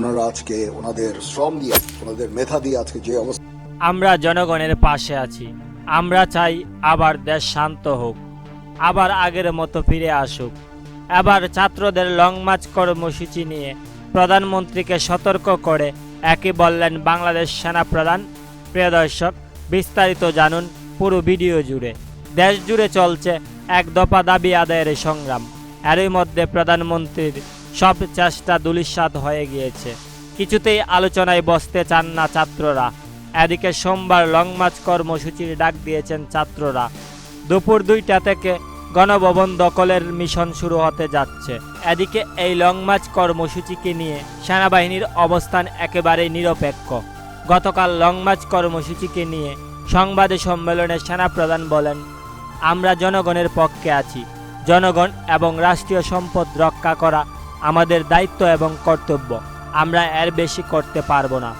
ওনারা আজকে ওনাদের শ্রম দিয়ে ওনাদের মেধা দিয়ে আজকে যে অবস্থা। আমরা জনগণের পাশে আছি। আমরা চাই আবার দেশ শান্ত হোক, আবার আগের মতো ফিরে আসুক। এবার ছাত্রদের লং মার্চ কর্মসূচি নিয়ে প্রধানমন্ত্রীকে সতর্ক করে একই বললেন বাংলাদেশ সেনাপ্রধান। প্রিয় দর্শক, বিস্তারিত জানুন পুরো ভিডিও জুড়ে। দেশ জুড়ে চলছে এক দফা দাবি আদায়ের সংগ্রাম। এরই মধ্যে প্রধানমন্ত্রীর সব চেষ্টা ধূলিসাৎ হয়ে গিয়েছে। কিছুতেই আলোচনায় বসতে চান না ছাত্ররা। এদিকে সোমবার লং মার্চ কর্মসূচির ডাক দিয়েছেন ছাত্ররা। দুপুর 2টা থেকে গণভবন দখলের মিশন শুরু হতে যাচ্ছে। এদিকে এই লং মার্চ কর্মসূচিকে নিয়ে সেনাবাহিনীর অবস্থান একেবারেই নিরপেক্ষ। গতকাল লং মার্চ কর্মসূচিকে নিয়ে সংবাদ সম্মেলনে সেনাপ্রধান বলেন, আমরা জনগণের পক্ষে আছি। জনগণ এবং রাষ্ট্রীয় সম্পদ রক্ষা করা আমাদের দায়িত্ব এবং কর্তব্য। আমরা এর বেশি করতে পারবো না।